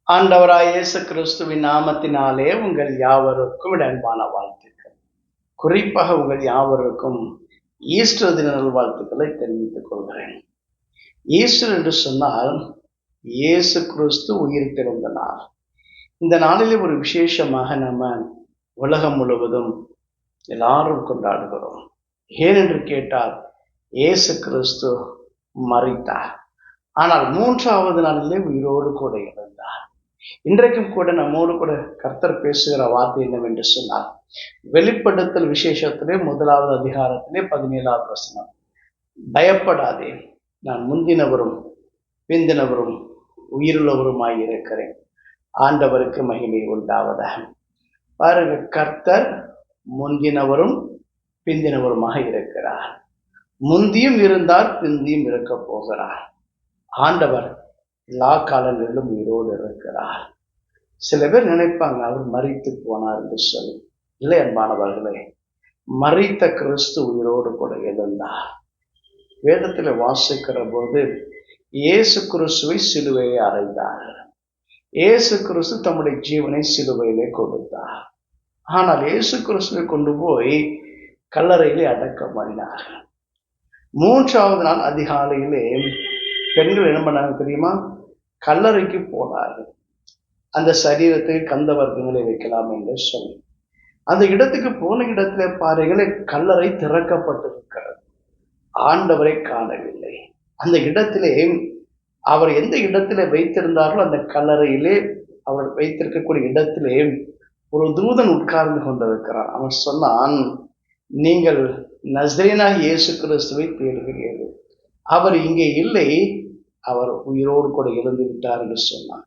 ஆண்டவராய் இயேசு கிறிஸ்துவின் நாமத்தினாலே உங்கள் யாவருக்கும் அன்பான வாழ்த்துக்கள். குறிப்பாக உங்கள் யாவருக்கும் ஈஸ்டர் தின நல்வாழ்த்துக்களை தெரிவித்துக் கொள்கிறேன். ஈஸ்டர் என்று சொன்னால் இயேசு கிறிஸ்து உயிர் தெழுந்த நாள். இந்த நாளிலே ஒரு விசேஷமாக நம்ம உலகம் முழுவதும் எல்லாரும் கொண்டாடுகிறோம். ஏனென்று கேட்டால் இயேசு கிறிஸ்து மரித்தார், ஆனால் 3வது நாளிலே உயிரோடு கூட இருந்தார். இன்றைக்கும் கூட நம்மோடு கூட கர்த்தர் பேசுகிற வார்த்தை என்னவென்று சொன்னார், வெளிப்படுத்தல் விசேஷத்திலே 1வது அதிகாரத்திலே 17வது வசனம், பயப்படாதே, நான் முந்தினவரும் பிந்தினவரும் உயிருள்ளவருமாய் இருக்கிறேன். ஆண்டவருக்கு மகிமை உண்டாவதாக. பாருங்க, கர்த்தர் முந்தினவரும் பிந்தினவருமாக இருக்கிறார். முந்தியும் இருந்தார், பிந்தியும் இருக்க போகிறார். ஆண்டவர் எல்லா காலங்களிலும் உயிரோடு இருக்கிறார். சில பேர் நினைப்பாங்க அவர் மரித்து போனார் என்று சொல்லி. இல்லை அன்பானவர்களே, மரித்த கிறிஸ்து உயிரோடு கூட எழுந்தார். வேதத்தில் வாசிக்கிற போது இயேசு கிறிஸ்துவை சிலுவையை அறைந்தார். இயேசு கிறிஸ்து தம்முடைய ஜீவனை சிலுவையிலே கொடுத்தார். ஆனால் இயேசு கிறிஸ்துவை கொண்டு போய் கல்லறையிலே அடக்கம் பண்ணினார். 3வது நாள் அதிகாலையிலே பெண்கள் என்ன பண்ணாங்க தெரியுமா? கல்லறைக்கு போனார்கள். அந்த சரீரத்துக்கு கந்த வர்க்கங்களை வைக்கலாம் என்று சொல்லி அந்த இடத்துக்கு போன இடத்துல பாருங்களே, கல்லறை திறக்கப்பட்டிருக்கிறது. ஆண்டவரை காணவில்லை. அந்த இடத்திலே அவர் எந்த இடத்திலே வைத்திருந்தார்களோ அந்த கல்லறையிலே அவர் வைத்திருக்கக்கூடிய இடத்திலே ஒரு தூதன் உட்கார்ந்து கொண்டிருக்கிறான். அவன் சொன்னான், நீங்கள் நசரேயனாகிய இயேசு கிறிஸ்துவை தேடுகிறீர்கள், அவர் இங்கே இல்லை, அவர் உயிரோடு கூட எழுந்து விட்டார் என்று சொன்னார்.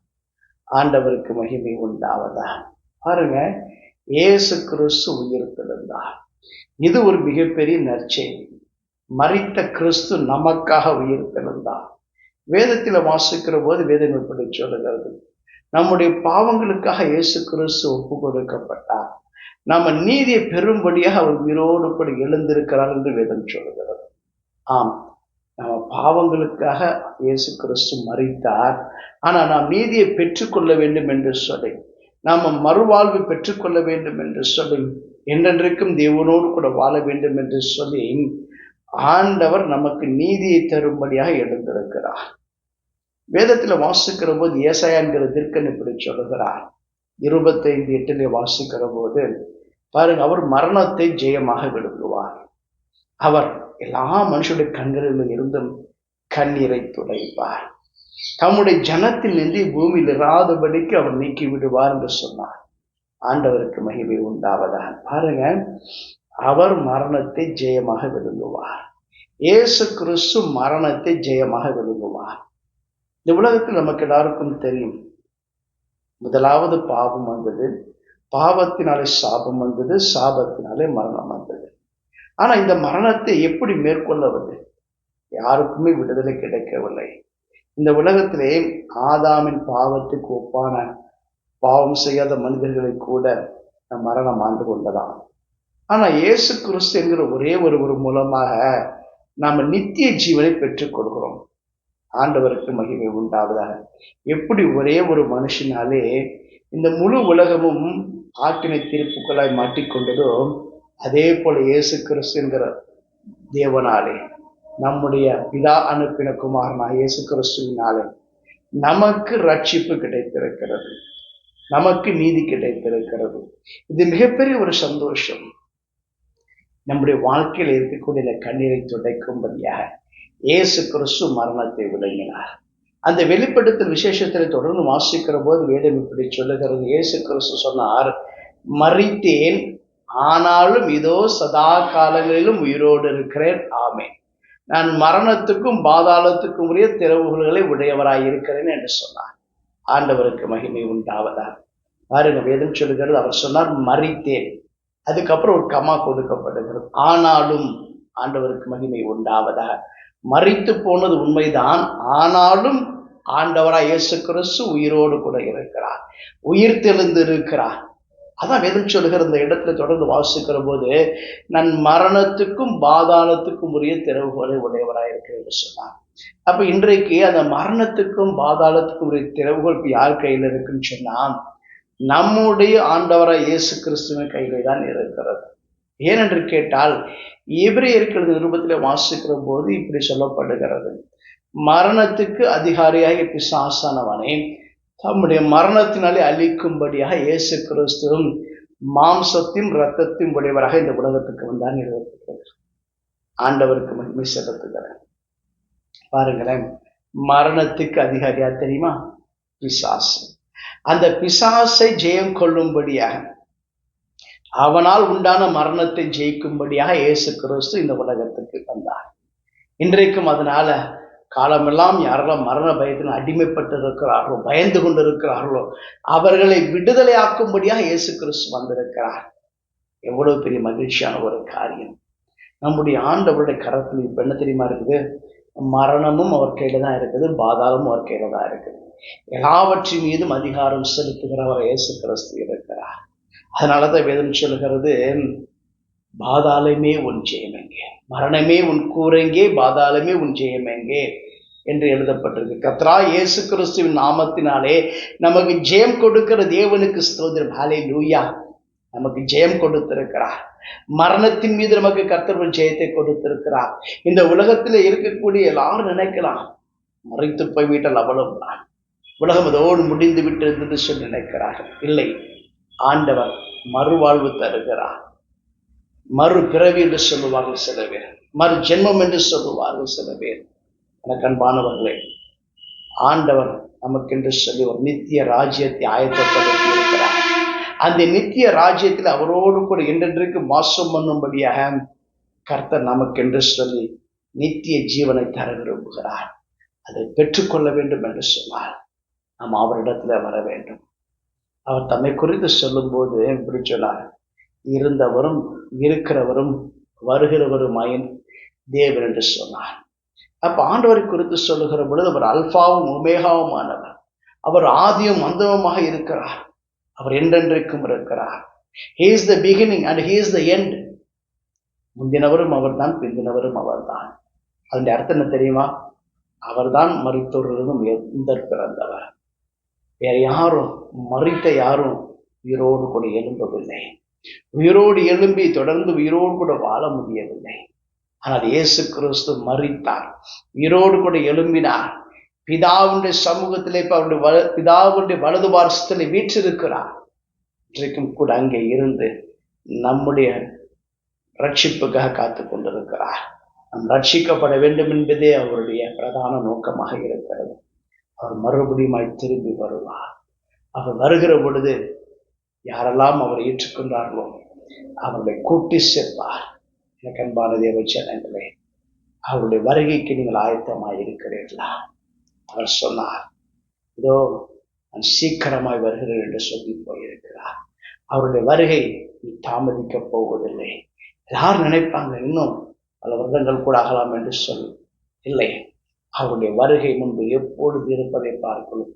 ஆண்டவருக்கு மகிமை உண்டாவதா. பாருங்க, இயேசு கிறிஸ்து உயிர் தெழுந்தார். இது ஒரு மிகப்பெரிய நற்செய்தி. மரித்த கிறிஸ்து நமக்காக உயிர் தெழுந்தார். வேதத்தில் வாசிக்கிற போது வேதம் எப்படி சொல்லுகிறது, நம்முடைய பாவங்களுக்காக இயேசு கிறிஸ்து ஒப்பு கொடுக்கப்பட்டார், நம்ம நீதியை பெறும்படியாக அவர் உயிரோடு கூட எழுந்திருக்கிறார் என்று வேதம் சொல்லுகிறது. ஆம், நம்ம பாவங்களுக்காக இயேசு கிறிஸ்து மரித்தார். ஆனால் நாம் நீதியை பெற்றுக்கொள்ள வேண்டும் என்று சொல்லி, நாம் மறுவாழ்வு பெற்றுக்கொள்ள வேண்டும் என்று சொல்லி, என்றென்றைக்கும் தேவனோடு கூட வாழ வேண்டும் என்று சொல்லி ஆண்டவர் நமக்கு நீதியை தரும்படியாக எழுந்திருக்கிறார். வேதத்தில் வாசிக்கிற போது ஏசாயா என்கிற தீர்க்கன் இப்படி சொல்லுகிறார். 25:8 வாசிக்கிற போது பாருங்க, அவர் மரணத்தை ஜெயமாக விழுங்குவார். அவர் எல்லா மனுஷனுடைய கண்களில் இருந்தும் கண்ணீரை துடைப்பார். தம்முடைய ஜனத்தில் நின்று பூமியில் இராதபடிக்கு அவர் நீக்கி விடுவார் என்று சொன்னார். ஆண்டவருக்கு மகிமை உண்டாவதாக. பாருங்க, அவர் மரணத்தை ஜெயமாக விழுங்குவார். இயேசு கிறிஸ்து மரணத்தை ஜெயமாக விழுங்குவார். இந்த உலகத்தில் நமக்கு எல்லாருக்கும் தெரியும், முதலாவது பாவம் வந்தது, பாவத்தினாலே சாபம் வந்தது, சாபத்தினாலே மரணம் வந்தது. ஆனா இந்த மரணத்தை எப்படி மேற்கொள்ளவது? யாருக்குமே விடுதலை கிடைக்கவில்லை. இந்த உலகத்திலே ஆதாமின் பாவத்துக்கு ஒப்பான பாவம் செய்யாத மனிதர்களை கூட மரணம் ஆண்டு கொண்டதான். ஆனா இயேசு கிறிஸ்து என்கிற ஒரே ஒருவர் மூலமாக நாம நித்திய ஜீவனை பெற்றுக் கொள்கிறோம். ஆண்டவருக்கு மகிமை உண்டாவதாக. எப்படி ஒரே ஒரு மனுஷனாலே இந்த முழு உலகமும் ஆக்கினை தீர்ப்புகளாய் மாட்டிக்கொண்டதோ, அதே போல இயேசு கிறிஸ்து என்கிற தேவனாலே, நம்முடைய பிதா அனுப்பின குமாரனான இயேசு கிறிஸ்துவினாலே நமக்கு ரட்சிப்பு கிடைத்திருக்கிறது, நமக்கு நீதி கிடைத்திருக்கிறது. இது மிகப்பெரிய ஒரு சந்தோஷம். நம்முடைய வாழ்க்கையில் இருக்கக்கூடிய கண்ணீரை துடைக்கும்படியாக இயேசு கிறிஸ்து மரணத்தை விளங்கினார். அந்த வெளிப்படுத்தல் விசேஷத்தில் தொடர்ந்து வாசிக்கிற போது வேதம் இப்படி சொல்லுகிறது. இயேசு கிறிஸ்து சொன்னார், மரித்தேன், ஆனாலும் இதோ சதா காலங்களிலும் உயிரோடு இருக்கிறேன். ஆமென். நான் மரணத்துக்கும் பாதாளத்துக்கும் உரிய திறவுகளை உடையவராய் இருக்கிறேன் என்று சொன்னார். ஆண்டவருக்கு மகிமை உண்டாவதாக. பாருங்க, வேதம் சொல்லுகிறது, அவர் சொன்னார் மரித்தேன், அதுக்கப்புறம் ஒரு கமா கொடுக்கப்படுகிறது, ஆனாலும். ஆண்டவருக்கு மகிமை உண்டாவதாக. மரித்து போனது உண்மைதான், ஆனாலும் ஆண்டவராய் இயேசு கிறிஸ்து உயிரோடு கூட இருக்கிறார், உயிர் தெழுந்து இருக்கிறார். அதான் வேதம் சொல்லுகிற இந்த இடத்துல தொடர்ந்து வாசிக்கிற போது, நான் மரணத்துக்கும் பாதாளத்துக்கும் உரிய திறவுகோலை உடையவராக இருக்கிறேன் என்று சொன்னார். அப்ப இன்றைக்கு அந்த மரணத்துக்கும் பாதாளத்துக்கும் உரிய திறவுகோல் இப்ப யார் கையில இருக்குன்னு சொன்னா, நம்முடைய ஆண்டவராய் இயேசு கிறிஸ்துவின் கையிலே தான் இருக்கிறது. ஏனென்று கேட்டால், எபிரேயர்கள் நிருபத்திலே வாசிக்கிற போது இப்படி சொல்லப்படுகிறது, மரணத்துக்கு அதிகாரியாகிய பிசாசானவனை தம்முடைய மரணத்தினாலே அழிக்கும்படியாக இயேசு கிறிஸ்துவும் மாம்சத்தையும் இரத்தத்தையும் உடையவராக இந்த உலகத்துக்கு வந்தார் நிறுவப்பட்டது. ஆண்டவருக்கு மகிமை செலுத்துகிறேன். பாருங்களேன், மரணத்துக்கு அதிகாரியா தெரியுமா? பிசாசு. அந்த பிசாசை ஜெயம் கொள்ளும்படியாக, அவனால் உண்டான மரணத்தை ஜெயிக்கும்படியாக இயேசு கிறிஸ்து இந்த உலகத்துக்கு வந்தார். இன்றைக்கும் அதனால காலமெல்லாம் யாரெல்லாம் மரண பயத்தில் அடிமைப்பட்டு இருக்கிறார்களோ, பயந்து கொண்டு இருக்கிறார்களோ, அவர்களை விடுதலையாக்கும்படியாக இயேசு கிறிஸ்து வந்திருக்கிறார். எவ்வளவு பெரிய மகிழ்ச்சியான ஒரு காரியம். நம்முடைய ஆண்டவருடைய கரத்தில் இப்ப என்ன தெரியுமா இருக்குது? மரணமும் அவர் கையில தான் இருக்குது, பாதாளமும் அவர் கையில தான் இருக்குது. எல்லாவற்றின் மீதும் அதிகாரம் செலுத்துகிறவர் இயேசு கிறிஸ்து இருக்கிறார். அதனாலதான் வேதம் சொல்லுகிறது, பாதாளமே உன் ஜெயமெங்கே, மரணமே உன் கூரெங்கே, பாதாளமே உன் ஜெயமெங்கே என்று எழுதப்பட்டிருக்கு. கர்த்தராகிய இயேசு கிறிஸ்துவின் நாமத்தினாலே நமக்கு ஜெயம் கொடுக்கிற தேவனுக்கு ஸ்தோத்திரம். ஹல்லேலூயா. நமக்கு ஜெயம் கொடுத்திருக்கிறார். மரணத்தின் மீது நமக்கு கர்த்தர் ஒரு ஜெயத்தை கொடுத்திருக்கிறார். இந்த உலகத்தில் இருக்கக்கூடிய எல்லாரும் நினைக்கலாம், மறைத்து போய்விட்டால் அவ்வளவுதான், உலகம் அதோடு முடிந்து விட்டது என்று சொல்லி நினைக்கிறார்கள். இல்லை, ஆண்டவர் மறுவாழ்வு தருகிறார். மறு பிறவி என்று சொல்லுவார்கள் சில பேர், மறு ஜென்மம் என்று சொல்லுவார்கள் சில பேர். எனக்கு அன்பானவர்களே, ஆண்டவர் நமக்கென்று சொல்லி ஒரு நித்திய ராஜ்யத்தை ஆயத்தப்படுத்தி இருக்கிறார். அந்த நித்திய ராஜ்யத்தில் அவரோடு கூட என்றென்றைக்கு வாசம் பண்ணும்படியாக கர்த்தர் நமக்கென்று சொல்லி நித்திய ஜீவனை தர விரும்புகிறார். அதை பெற்றுக்கொள்ள வேண்டும் என்று சொன்னார். நாம் அவரிடத்துல வர வேண்டும். அவர் தம்மை குறித்து சொல்லும் போது இப்படி சொன்னார், இருந்தவரும் இருக்கிறவரும் வருகிறவருமாயின் தேவன் என்று சொன்னார். அப்ப ஆண்டவரை குறித்து சொல்லுகிற பொழுது அவர் அல்பாவும் ஒமேகாவுமானவர். அவர் ஆதியும் அந்தமுமாக இருக்கிறார். அவர் என்றென்றைக்கும் இருக்கிறார். He is the beginning and he is the end. முந்தினவரும் அவர்தான், பிந்தினவரும் அவர்தான். அதனுடைய அர்த்தம் என்ன தெரியுமா? அவர்தான் மரித்தோரிலிருந்தும் முதற் பிறந்தவர். வேற யாரும், மரித்த யாரும் உயிரோடு கூட எழும்பவில்லை. உயிரோடு எழும்பி தொடர்ந்து உயிரோடு கூட வாழ முடியவில்லை. ஆனால் இயேசு கிறிஸ்து மரித்தார், உயிரோடு கூட எழும்பினார். பிதாவுடைய சமூகத்திலே அவருடைய பிதாவுடைய வலது பார்சத்திலே வீற்றிருக்கிறார். இன்றைக்கும் கூட அங்கே இருந்து நம்முடைய ரட்சிப்புக்காக காத்து கொண்டிருக்கிறார். நாம் ரட்சிக்கப்பட வேண்டும் என்பதே அவருடைய பிரதான நோக்கமாக இருக்கிறது. அவர் மறுபடியும் திரும்பி வருவார். அவர் வருகிற பொழுது யாரெல்லாம் அவரை ஏற்றுக்கொண்டார்களோ அவர்களை கூட்டி சேர்ப்பார். எனக்கு அன்பான தேவ ஜனங்களே, அவருடைய வருகைக்கு நீங்கள் ஆயத்தமாய் இருக்கிறீர்களா? அவர் சொன்னார், இதோ நான் சீக்கிரமாய் வருகிறேன் என்று சொல்லி போயிருக்கிறார். அவருடைய வருகை தாமதிக்க போவதில்லை. யார் நினைப்பாங்க இன்னும் பல வருடங்கள் கூட ஆகலாம் என்று சொல்லி, இல்லை, அவருடைய வருகை முன்பு எப்பொழுது இருப்பதை பார்க்கணும்.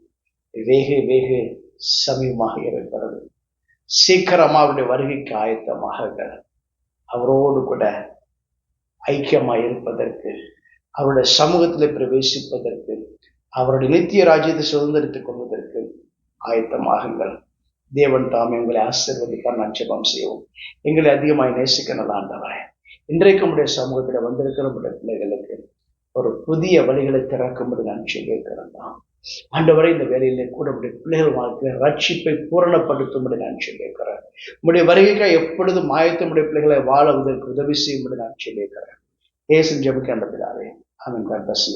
வெகு வெகு சமீபமாக இருக்கிறது. சீக்கிரமா அவருடைய வருகைக்கு ஆயத்தமாக அவரோடு கூட ஐக்கியமாய் இருப்பதற்கு, அவருடைய சமூகத்தில் பிரவேசிப்பதற்கு, அவருடைய நித்திய ராஜ்யத்தை சுதந்திரித்துக் கொள்வதற்கு ஆயத்தமாகுங்கள். தேவன் தாமே உங்களை ஆசீர்வதிப்பார். நான் ஜெபம் செய்வோம். எங்களை அதிகமாய் நேசிக்க நல்ல ஆண்டவரே, இன்றைக்கு உடைய சமூகத்தில் வந்திருக்கிற உடைய பிள்ளைகளுக்கு ஒரு புதிய வழிகளை திறக்கும்படி நான் சொல்லியிருக்கிறேன். ஆண்டவரை இந்த வேலையிலே கூட உடைய பிள்ளைகள் வாழ்க்கை ரட்சிப்பை பூரணப்படுத்தும்படி நான் சொல்லியிருக்கிறேன். உடைய வருகைக்காக எப்பொழுதும் ஆயத்தமுடைய பிள்ளைகளை வாழ உதவி செய்யும்படி நான் சொல்லியிருக்கிறேன். ஏசுவின் ஜெபம் கேட்ட பிதாவே, ஆமென். God bless you.